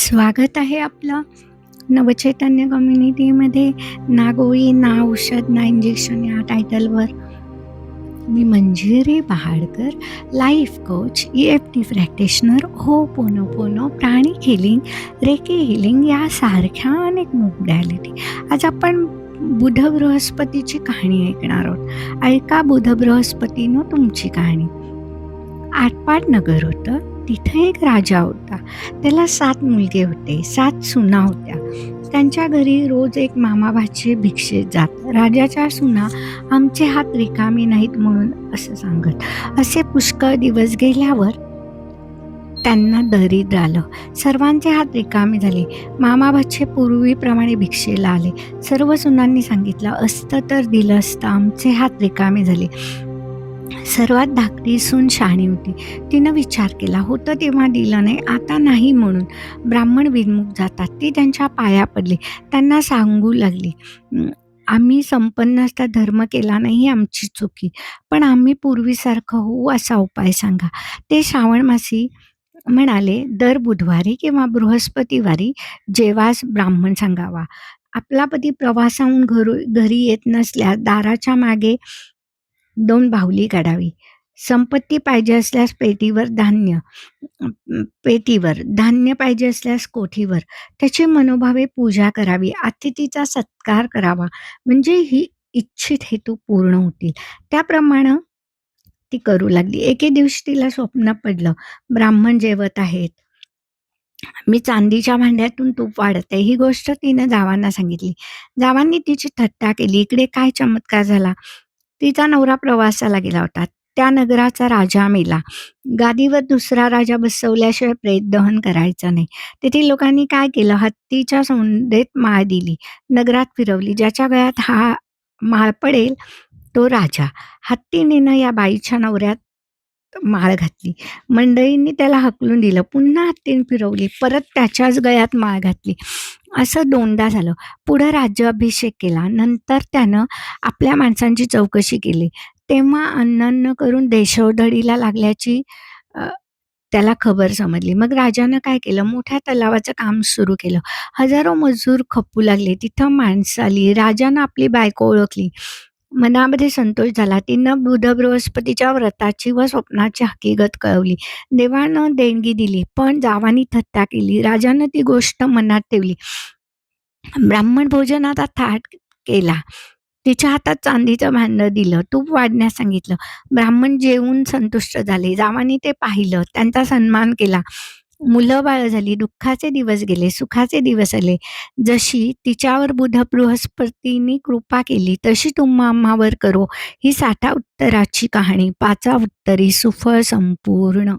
स्वागत आहे आपलं नवचैतन्य कम्युनिटीमध्ये. ना गोळी, ना औषध, ना इंजेक्शन या टायटलवर मी Manjiri Bahadkar, life coach, EFT practitioner, ho'oponopono, pranic healing, reiki healing यासारख्या अनेक मोडॅलिटी. आज आपण बुध बृहस्पतीची कहाणी ऐकणार आहोत. ऐका बुध बृहस्पतीनं तुमची कहाणी. आटपाट नगर होतं. तिथे एक राजा होता. त्याला 7 मुलगे होते, 7 सुना होत्या. त्यांच्या घरी रोज एक मामा भाचे भिक्षेत जात. राजाच्या सुना आमचे हात रिकामे नाहीत म्हणून असं सांगत. असे पुष्कळ दिवस गेल्यावर त्यांना दरिद्र आलं. सर्वांचे हात रिकामे झाले. मामा भाचे पूर्वीप्रमाणे भिक्षेला आले. सर्व सुनांनी सांगितलं, असतं तर दिलं असतं, आमचे हात रिकामे झाले. सर्वात धाकटी सून शहाणी होती. तिनं विचार केला, होतं तेव्हा दिलं नाही, आता नाही म्हणून. ब्राह्मण विनमुख जातात. ती त्यांच्या पाया पडली. त्यांना सांगू लागली, आम्ही संपन्न असता धर्म केला नाही ही आमची चुकी, पण आम्ही पूर्वीसारखं होऊ असा उपाय सांगा. ते श्रावणमासी म्हणाले, दर बुधवारी किंवा बृहस्पतिवारी जेवास ब्राह्मण सांगावा. आपला पती प्रवासाहून घरी येत नसल्यास दाराच्या मागे 2 बाहुली काढावी. संपत्ती पाहिजे असल्यास पेटीवर, धान्य पाहिजे असल्यास कोठीवर. त्याची मनोभावे पूजा करावी. अतिथीचा सत्कार करावा. म्हणजे ही इच्छित हेतू पूर्ण होतील. त्याप्रमाणे ती करू लागली. एके दिवशी तिला स्वप्न पडलं, ब्राह्मण जेवत आहेत. मी चांदीच्या भांड्यातून तूप वाढते. ही गोष्ट तिनं जावांना सांगितली. जावांनी तिची थट्टा केली. इकडे काय चमत्कार झाला? तिचा नवरा प्रवासाला गेला होता. त्या नगराचा राजा मेला. गादीवर दुसरा राजा बसवल्याशिवाय प्रेत दहन करायचं नाही. तेथील लोकांनी काय केलं? हत्तीच्या सोंडेत माळ दिली. नगरात फिरवली. ज्याच्या गळ्यात हा माळ पडेल तो राजा. हत्तीने या बाईच्या नवऱ्यात माळ घातली. मंडळींनी त्याला हकलून दिलं. पुन्हा हत्तीने फिरवली. परत त्याच्याच गळ्यात माळ घातली. असं 2दा झालं. पुढं राज्याभिषेक केला. नंतर त्यानं आपल्या माणसांची चौकशी केली. तेव्हा अन्न करून देशोधडीला लागल्याची त्याला खबर समजली. मग राजानं काय केलं? मोठ्या तलावाचं काम सुरू केलं. हजारो मजूर खपू लागले. तिथं माणसं आली. राजानं आपली बायको ओळखली. मनामध्ये संतोष झाला. तिनं बुध बृहस्पतीच्या व्रताची व स्वप्नाची हकीकत कळवली. देवानं देणगी दिली, पण जावांनी थट्टा केली. राजानं ती गोष्ट मनात ठेवली. ब्राह्मण भोजनाचा थाट केला. तिच्या हातात चांदीचं भांडं दिलं. तूप वाढण्यास सांगितलं. ब्राह्मण जेवून संतुष्ट झाले. जावांनी ते पाहिलं. त्यांचा सन्मान केला. मुलं बाळं झाली. दुःखाचे दिवस गेले. सुखाचे दिवस आले. जशी तिच्यावर बुध बृहस्पतींनी कृपा केली, तशी तुम्हा आम्हावर करो. ही 60 उत्तराची कहाणी. 5 उत्तरी सुफळ संपूर्ण.